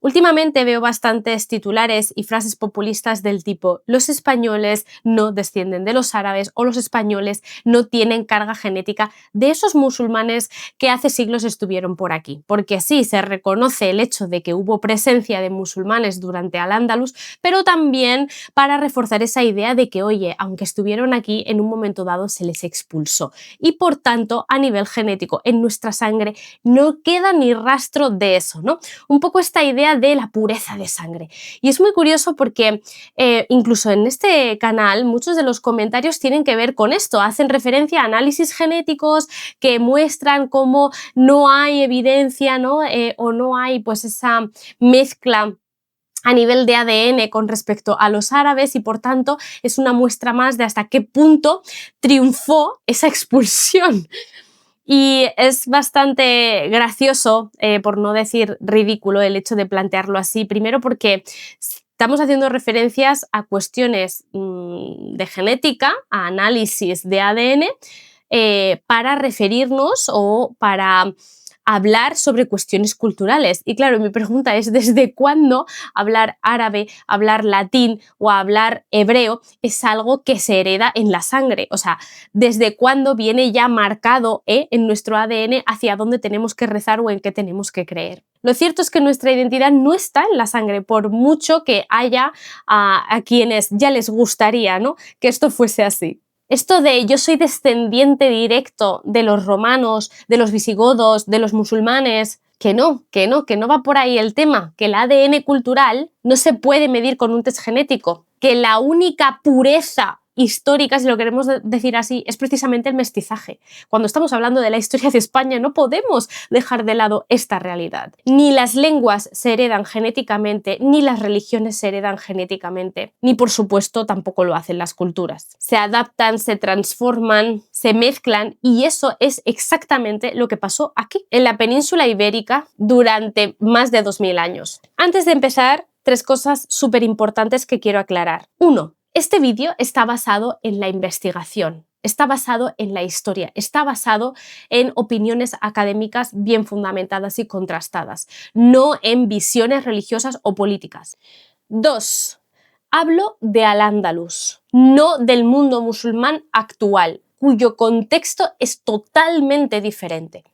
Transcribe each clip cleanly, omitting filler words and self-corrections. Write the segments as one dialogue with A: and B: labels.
A: Últimamente veo bastantes titulares y frases populistas del tipo los españoles no descienden de los árabes o los españoles no tienen carga genética de esos musulmanes que hace siglos estuvieron por aquí. Porque sí, se reconoce el hecho de que hubo presencia de musulmanes durante Al-Ándalus, pero también para reforzar esa idea de que, oye, aunque estuvieron aquí, en un momento dado se les expulsó. Y por tanto, a nivel genético, en nuestra sangre no queda ni rastro de eso, ¿no? Un poco esta idea de la pureza de sangre. Y es muy curioso porque incluso en este canal muchos de los comentarios tienen que ver con esto, hacen referencia a análisis genéticos que muestran cómo no hay evidencia, ¿no? O no hay pues esa mezcla a nivel de ADN con respecto a los árabes y por tanto es una muestra más de hasta qué punto triunfó esa expulsión. Y es bastante gracioso, por no decir ridículo, el hecho de plantearlo así. Primero porque estamos haciendo referencias a cuestiones de genética, a análisis de ADN, para referirnos o para hablar sobre cuestiones culturales. Y claro, mi pregunta es, ¿desde cuándo hablar árabe, hablar latín o hablar hebreo es algo que se hereda en la sangre? O sea, ¿desde cuándo viene ya marcado en nuestro ADN hacia dónde tenemos que rezar o en qué tenemos que creer? Lo cierto es que nuestra identidad no está en la sangre, por mucho que haya a quienes ya les gustaría, ¿no?, que esto fuese así. Esto de yo soy descendiente directo de los romanos, de los visigodos, de los musulmanes, que no va por ahí el tema, que el ADN cultural no se puede medir con un test genético, que la única pureza histórica, si lo queremos decir así, es precisamente el mestizaje. Cuando estamos hablando de la historia de España no podemos dejar de lado esta realidad. Ni las lenguas se heredan genéticamente, ni las religiones se heredan genéticamente, ni por supuesto tampoco lo hacen las culturas. Se adaptan, se transforman, se mezclan y eso es exactamente lo que pasó aquí, en la península ibérica, durante más de 2000 años. Antes de empezar, 3 cosas súper importantes que quiero aclarar. 1. Este vídeo está basado en la investigación, está basado en la historia, está basado en opiniones académicas bien fundamentadas y contrastadas, no en visiones religiosas o políticas. 2. Hablo de Al-Ándalus, no del mundo musulmán actual, cuyo contexto es totalmente diferente.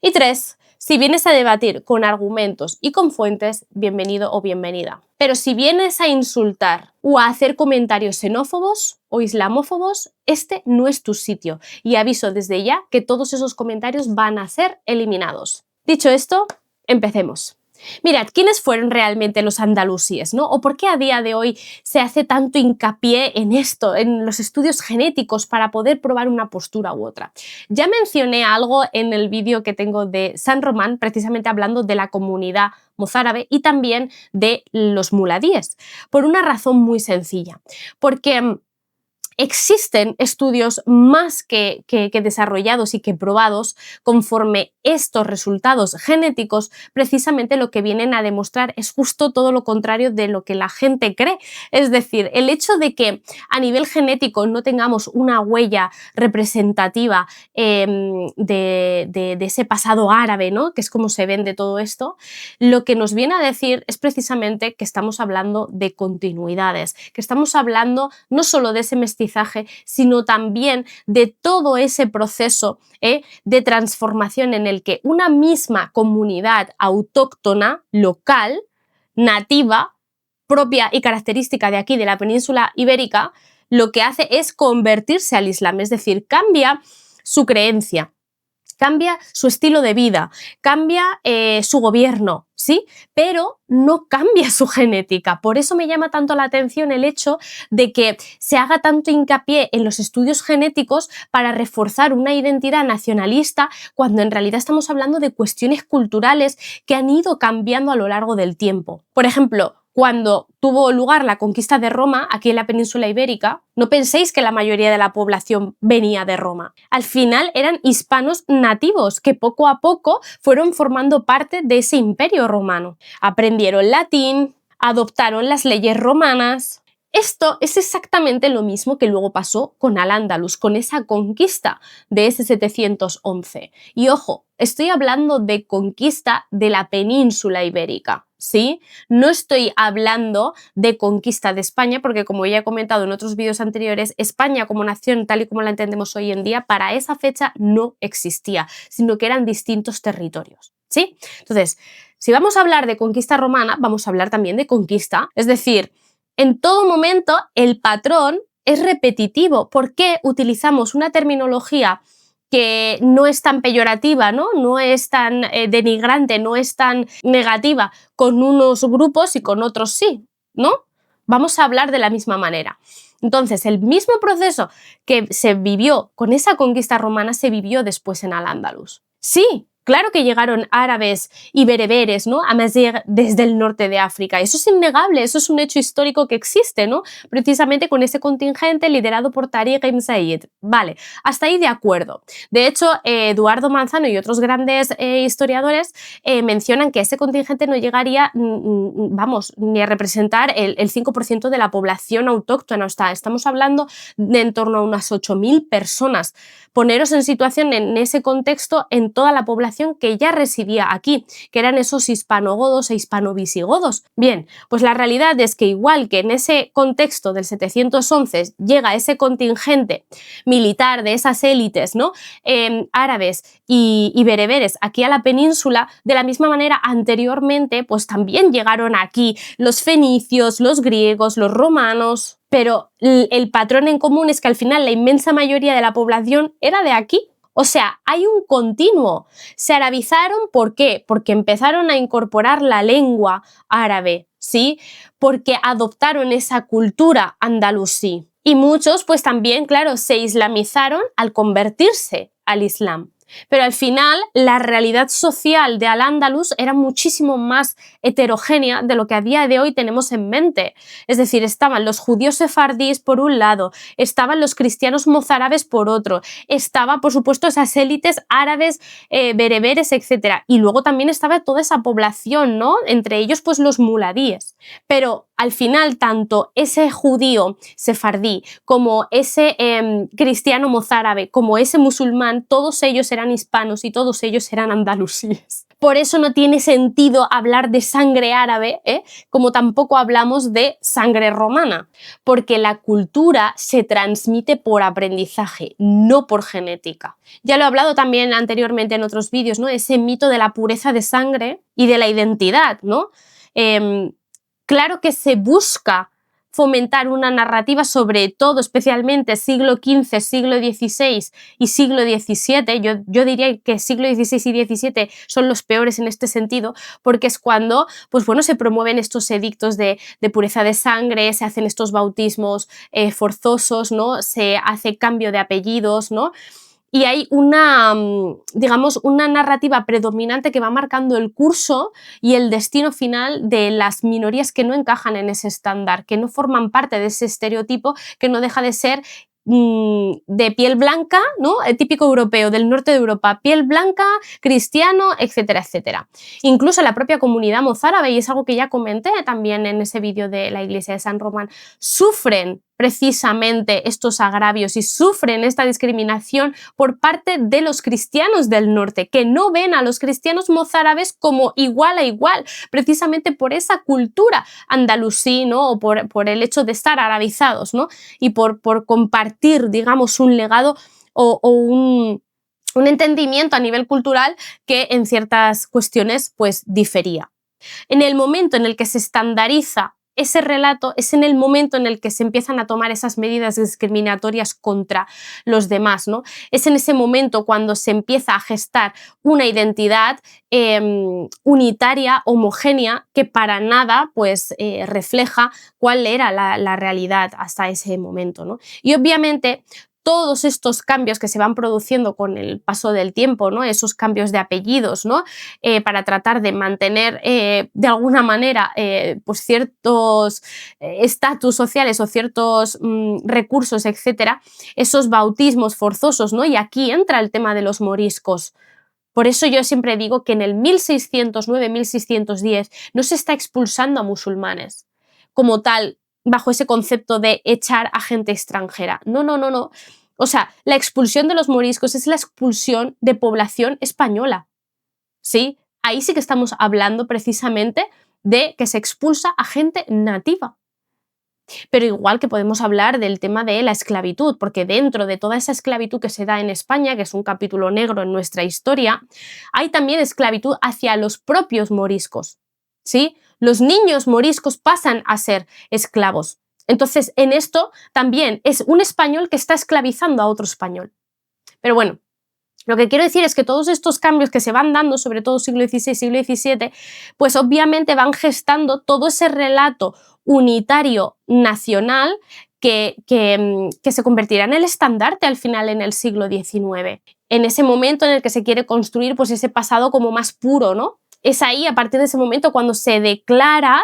A: Y 3. Si vienes a debatir con argumentos y con fuentes, bienvenido o bienvenida. Pero si vienes a insultar o a hacer comentarios xenófobos o islamófobos, este no es tu sitio. Y aviso desde ya que todos esos comentarios van a ser eliminados. Dicho esto, empecemos. Mirad, ¿quiénes fueron realmente los andalusíes, ¿no? ¿O por qué a día de hoy se hace tanto hincapié en esto, en los estudios genéticos para poder probar una postura u otra? Ya mencioné algo en el vídeo que tengo de San Román, precisamente hablando de la comunidad mozárabe y también de los muladíes, por una razón muy sencilla, porque existen estudios más que desarrollados y que probados conforme estos resultados genéticos precisamente lo que vienen a demostrar es justo todo lo contrario de lo que la gente cree. Es decir, el hecho de que a nivel genético no tengamos una huella representativa de ese pasado árabe, ¿no?, que es como se vende todo esto, lo que nos viene a decir es precisamente que estamos hablando de continuidades, que estamos hablando no solo de ese mestizaje, sino también de todo ese proceso de transformación en el que una misma comunidad autóctona, local, nativa, propia y característica de aquí, de la península ibérica, lo que hace es convertirse al Islam, es decir, cambia su creencia, cambia su estilo de vida, cambia su gobierno, ¿sí? Pero no cambia su genética. Por eso me llama tanto la atención el hecho de que se haga tanto hincapié en los estudios genéticos para reforzar una identidad nacionalista cuando en realidad estamos hablando de cuestiones culturales que han ido cambiando a lo largo del tiempo. Por ejemplo, cuando tuvo lugar la conquista de Roma, aquí en la península ibérica, no penséis que la mayoría de la población venía de Roma. Al final eran hispanos nativos que poco a poco fueron formando parte de ese imperio romano. Aprendieron latín, adoptaron las leyes romanas. Esto es exactamente lo mismo que luego pasó con Al-Ándalus, con esa conquista de ese 711. Y ojo, estoy hablando de conquista de la península ibérica, ¿sí? No estoy hablando de conquista de España, porque como ya he comentado en otros vídeos anteriores, España como nación, tal y como la entendemos hoy en día, para esa fecha no existía, sino que eran distintos territorios, ¿sí? Entonces, si vamos a hablar de conquista romana, vamos a hablar también de conquista, es decir, en todo momento el patrón es repetitivo. ¿Por qué utilizamos una terminología que no es tan peyorativa, no es tan denigrante, no es tan negativa con unos grupos y con otros sí, ¿no? Vamos a hablar de la misma manera. Entonces, el mismo proceso que se vivió con esa conquista romana se vivió después en Al-Ándalus. Sí, claro que llegaron árabes y bereberes, ¿no?, a Amazigh desde el norte de África. Eso es innegable, eso es un hecho histórico que existe, ¿no? Precisamente con ese contingente liderado por Tariq ibn Said. Vale, hasta ahí de acuerdo. De hecho, Eduardo Manzano y otros grandes historiadores mencionan que ese contingente no llegaría, vamos, ni a representar el 5% de la población autóctona. O sea, estamos hablando de en torno a unas 8.000 personas. Poneros en situación en ese contexto en toda la población que ya residía aquí, que eran esos hispanogodos e hispanovisigodos. Bien, pues la realidad es que igual que en ese contexto del 711 llega ese contingente militar de esas élites, ¿no?, árabes y bereberes aquí a la península, de la misma manera anteriormente pues también llegaron aquí los fenicios, los griegos, los romanos, pero el patrón en común es que al final la inmensa mayoría de la población era de aquí. O sea, hay un continuo. Se arabizaron, ¿por qué? Porque empezaron a incorporar la lengua árabe, ¿sí? Porque adoptaron esa cultura andalusí. Y muchos, pues también, claro, se islamizaron al convertirse al Islam. Pero al final la realidad social de Al-Ándalus era muchísimo más heterogénea de lo que a día de hoy tenemos en mente. Es decir, estaban los judíos sefardíes por un lado, estaban los cristianos mozárabes por otro, estaba por supuesto esas élites árabes, bereberes, etc. Y luego también estaba toda esa población, ¿no?, entre ellos pues los muladíes. Pero al final tanto ese judío sefardí como ese cristiano mozárabe como ese musulmán, todos ellos eran hispanos y todos ellos eran andalusíes. Por eso no tiene sentido hablar de sangre árabe, como tampoco hablamos de sangre romana, porque la cultura se transmite por aprendizaje, no por genética. Ya lo he hablado también anteriormente en otros vídeos, ¿no?, ese mito de la pureza de sangre y de la identidad, ¿no? Claro que se busca fomentar una narrativa, sobre todo, especialmente siglo XV, siglo XVI y siglo XVII. Yo diría que siglo XVI y XVII son los peores en este sentido, porque es cuando, pues bueno, se promueven estos edictos de pureza de sangre, se hacen estos bautismos forzosos, ¿no?, se hace cambio de apellidos, ¿no?, y hay una, digamos, una narrativa predominante que va marcando el curso y el destino final de las minorías que no encajan en ese estándar, que no forman parte de ese estereotipo, que no deja de ser de piel blanca, ¿no?, el típico europeo del norte de Europa, piel blanca, cristiano, etcétera, etcétera. Incluso la propia comunidad mozárabe, y es algo que ya comenté también en ese vídeo de la iglesia de San Román, sufren precisamente estos agravios y sufren esta discriminación por parte de los cristianos del norte, que no ven a los cristianos mozárabes como igual a igual, precisamente por esa cultura andalusí, ¿no?, o por el hecho de estar arabizados, ¿no?, y por compartir, digamos, un legado o un entendimiento a nivel cultural que en ciertas cuestiones pues difería. En el momento en el que se estandariza ese relato, es en el momento en el que se empiezan a tomar esas medidas discriminatorias contra los demás, ¿no? Es en ese momento cuando se empieza a gestar una identidad unitaria, homogénea, que para nada pues, refleja cuál era la realidad hasta ese momento, ¿no? Y obviamente todos estos cambios que se van produciendo con el paso del tiempo, ¿no?, esos cambios de apellidos, ¿no?, para tratar de mantener de alguna manera pues ciertos estatus sociales o ciertos recursos, etcétera, esos bautismos forzosos, ¿no?, y aquí entra el tema de los moriscos. Por eso yo siempre digo que en el 1609-1610 no se está expulsando a musulmanes como tal, bajo ese concepto de echar a gente extranjera. No, no, no, no. O sea, la expulsión de los moriscos es la expulsión de población española. ¿Sí? Ahí sí que estamos hablando precisamente de que se expulsa a gente nativa. Pero igual que podemos hablar del tema de la esclavitud, porque dentro de toda esa esclavitud que se da en España, que es un capítulo negro en nuestra historia, hay también esclavitud hacia los propios moriscos, ¿sí? Los niños moriscos pasan a ser esclavos. Entonces, en esto también es un español que está esclavizando a otro español. Pero bueno, lo que quiero decir es que todos estos cambios que se van dando, sobre todo siglo XVI, siglo XVII, pues obviamente van gestando todo ese relato unitario nacional que se convertirá en el estandarte al final en el siglo XIX. En ese momento en el que se quiere construir pues ese pasado como más puro, ¿no? Es ahí, a partir de ese momento, cuando se declara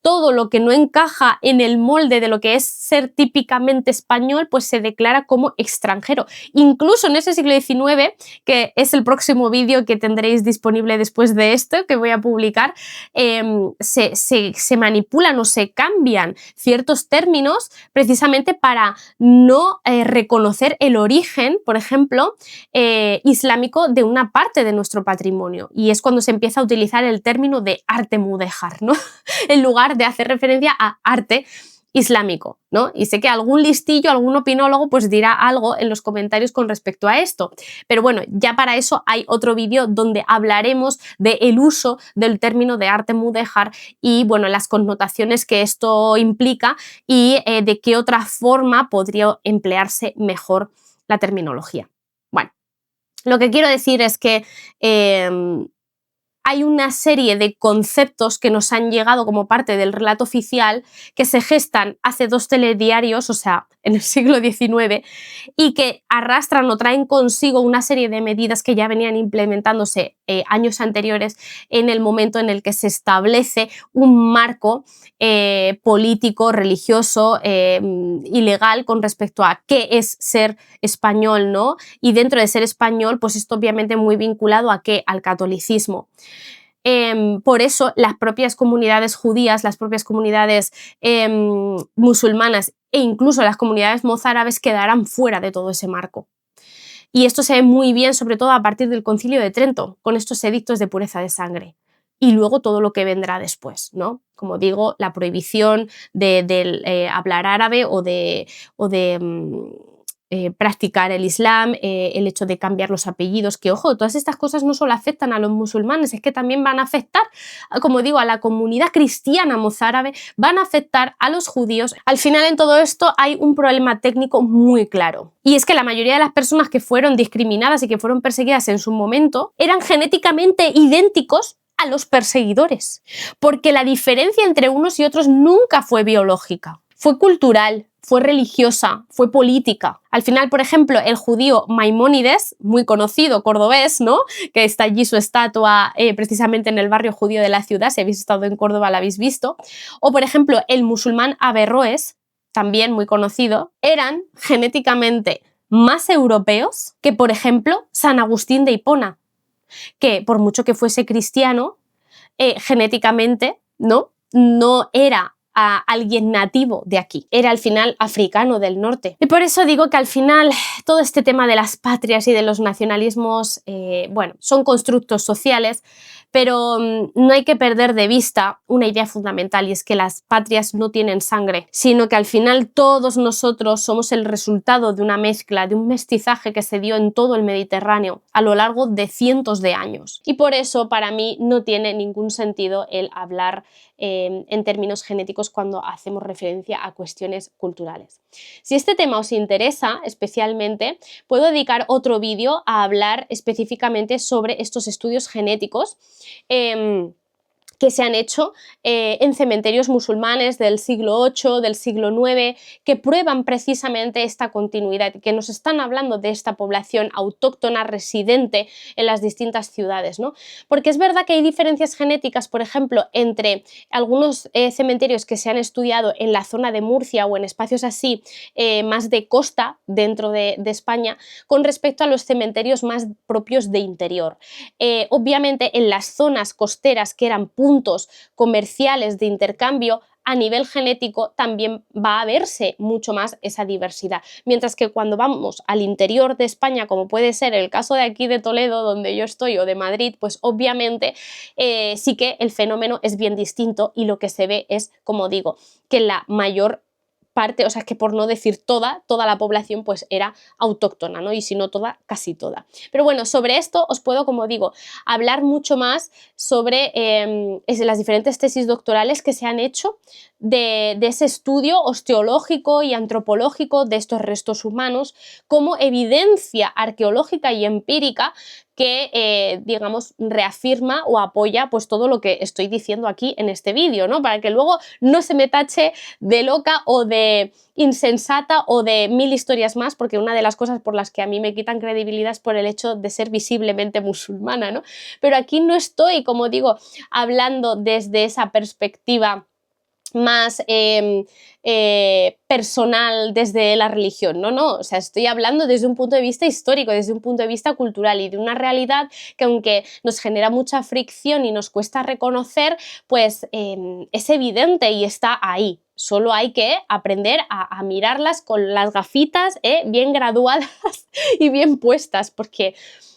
A: todo lo que no encaja en el molde de lo que es ser típicamente español, pues se declara como extranjero. Incluso en ese siglo XIX, que es el próximo vídeo que tendréis disponible después de esto, que voy a publicar, se manipulan o se cambian ciertos términos precisamente para no reconocer el origen, por ejemplo, islámico de una parte de nuestro patrimonio. Y es cuando se empieza a utilizar el término de arte mudéjar, ¿no? En lugar de hacer referencia a arte islámico, ¿no? Y sé que algún listillo, algún opinólogo pues dirá algo en los comentarios con respecto a esto, pero bueno, ya para eso hay otro vídeo donde hablaremos del uso del término de arte mudéjar y bueno, las connotaciones que esto implica y de qué otra forma podría emplearse mejor la terminología. Bueno, lo que quiero decir es que hay una serie de conceptos que nos han llegado como parte del relato oficial que se gestan hace 2 telediarios, o sea, en el siglo XIX, y que arrastran o traen consigo una serie de medidas que ya venían implementándose años anteriores en el momento en el que se establece un marco político, religioso y legal con respecto a qué es ser español, ¿no? Y dentro de ser español, pues esto obviamente muy vinculado a ¿qué? Al catolicismo. Por eso las propias comunidades judías, las propias comunidades musulmanas e incluso las comunidades mozárabes quedarán fuera de todo ese marco. Y esto se ve muy bien, sobre todo a partir del Concilio de Trento, con estos edictos de pureza de sangre. Y luego todo lo que vendrá después, ¿no? Como digo, la prohibición de hablar árabe o de practicar el Islam, el hecho de cambiar los apellidos, que ojo, todas estas cosas no solo afectan a los musulmanes, es que también van a afectar, como digo, a la comunidad cristiana mozárabe, van a afectar a los judíos. Al final en todo esto hay un problema técnico muy claro, y es que la mayoría de las personas que fueron discriminadas y que fueron perseguidas en su momento eran genéticamente idénticos a los perseguidores, porque la diferencia entre unos y otros nunca fue biológica, fue cultural, fue religiosa, fue política. Al final, por ejemplo, el judío Maimónides, muy conocido, cordobés, ¿no? Que está allí su estatua precisamente en el barrio judío de la ciudad, si habéis estado en Córdoba la habéis visto, o por ejemplo el musulmán Averroes, también muy conocido, eran genéticamente más europeos que, por ejemplo, San Agustín de Hipona, que por mucho que fuese cristiano, genéticamente no era a alguien nativo de aquí, era al final africano del norte. Y por eso digo que al final todo este tema de las patrias y de los nacionalismos, bueno, son constructos sociales, pero no hay que perder de vista una idea fundamental, y es que las patrias no tienen sangre, sino que al final todos nosotros somos el resultado de una mezcla, de un mestizaje que se dio en todo el Mediterráneo a lo largo de cientos de años. Y por eso para mí no tiene ningún sentido el hablar en términos genéticos cuando hacemos referencia a cuestiones culturales. Si este tema os interesa especialmente, puedo dedicar otro vídeo a hablar específicamente sobre estos estudios genéticos que se han hecho en cementerios musulmanes del siglo VIII, del siglo IX, que prueban precisamente esta continuidad, que nos están hablando de esta población autóctona residente en las distintas ciudades, ¿no? Porque es verdad que hay diferencias genéticas, por ejemplo, entre algunos cementerios que se han estudiado en la zona de Murcia o en espacios así más de costa dentro de España, con respecto a los cementerios más propios de interior. Obviamente en las zonas costeras que eran puntos comerciales de intercambio, a nivel genético también va a verse mucho más esa diversidad. Mientras que cuando vamos al interior de España, como puede ser el caso de aquí de Toledo, donde yo estoy, o de Madrid, pues obviamente sí que el fenómeno es bien distinto y lo que se ve es, como digo, que la mayor parte, o sea, que por no decir toda la población pues era autóctona, ¿no? Y si no toda, casi toda. Pero bueno, sobre esto os puedo, como digo, hablar mucho más sobre las diferentes tesis doctorales que se han hecho de ese estudio osteológico y antropológico de estos restos humanos como evidencia arqueológica y empírica que, digamos, reafirma o apoya pues todo lo que estoy diciendo aquí en este vídeo, ¿no? Para que luego no se me tache de loca o de insensata o de mil historias más, porque una de las cosas por las que a mí me quitan credibilidad es por el hecho de ser visiblemente musulmana, ¿no? Pero aquí no estoy, como digo, hablando desde esa perspectiva más personal desde la religión, no, o sea, estoy hablando desde un punto de vista histórico, desde un punto de vista cultural y de una realidad que aunque nos genera mucha fricción y nos cuesta reconocer, pues es evidente y está ahí. Solo hay que aprender a mirarlas con las gafitas bien graduadas y bien puestas, porque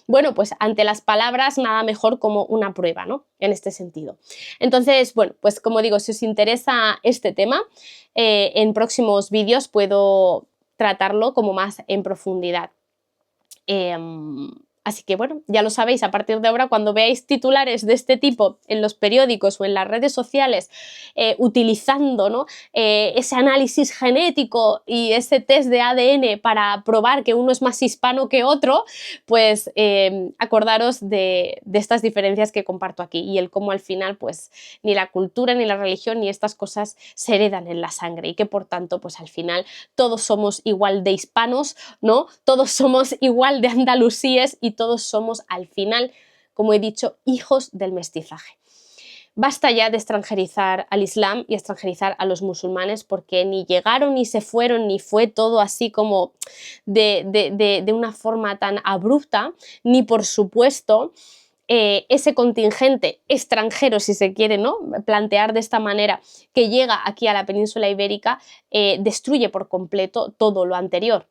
A: bueno, pues ante las palabras nada mejor como una prueba, ¿no? En este sentido. Entonces, bueno, pues como digo, si os interesa este tema, en próximos vídeos puedo tratarlo como más en profundidad. Así que bueno, ya lo sabéis, a partir de ahora cuando veáis titulares de este tipo en los periódicos o en las redes sociales utilizando, ¿no? Ese análisis genético y ese test de ADN para probar que uno es más hispano que otro, pues acordaros de estas diferencias que comparto aquí y el cómo al final pues ni la cultura, ni la religión, ni estas cosas se heredan en la sangre y que por tanto pues al final todos somos igual de hispanos, ¿no? Todos somos igual de andalusíes y todos somos al final, como he dicho, hijos del mestizaje. Basta ya de extranjerizar al Islam y extranjerizar a los musulmanes porque ni llegaron ni se fueron ni fue todo así como de una forma tan abrupta, ni por supuesto ese contingente extranjero, si se quiere, ¿no? Plantear de esta manera, que llega aquí a la península ibérica, destruye por completo todo lo anterior,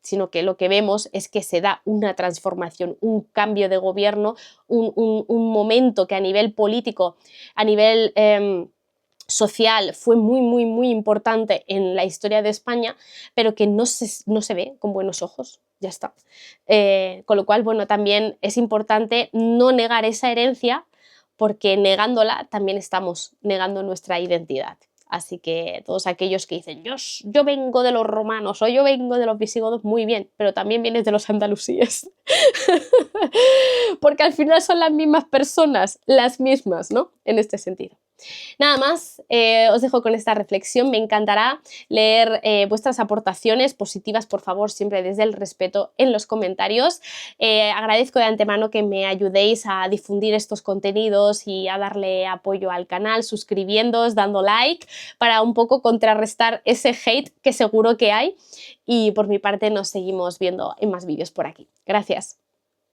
A: sino que lo que vemos es que se da una transformación, un cambio de gobierno, un momento que a nivel político, a nivel social fue muy importante en la historia de España, pero que no se ve con buenos ojos, ya está. Con lo cual, bueno, también es importante no negar esa herencia, porque negándola también estamos negando nuestra identidad. Así que todos aquellos que dicen yo vengo de los romanos o yo vengo de los visigodos, muy bien, pero también vienes de los andalusíes. Porque al final son las mismas personas, las mismas, ¿no? En este sentido. Nada más, os dejo con esta reflexión. Me encantará leer vuestras aportaciones positivas, por favor, siempre desde el respeto en los comentarios. Agradezco de antemano que me ayudéis a difundir estos contenidos y a darle apoyo al canal, suscribiéndoos, dando like, para un poco contrarrestar ese hate que seguro que hay. Y por mi parte nos seguimos viendo en más vídeos por aquí. Gracias.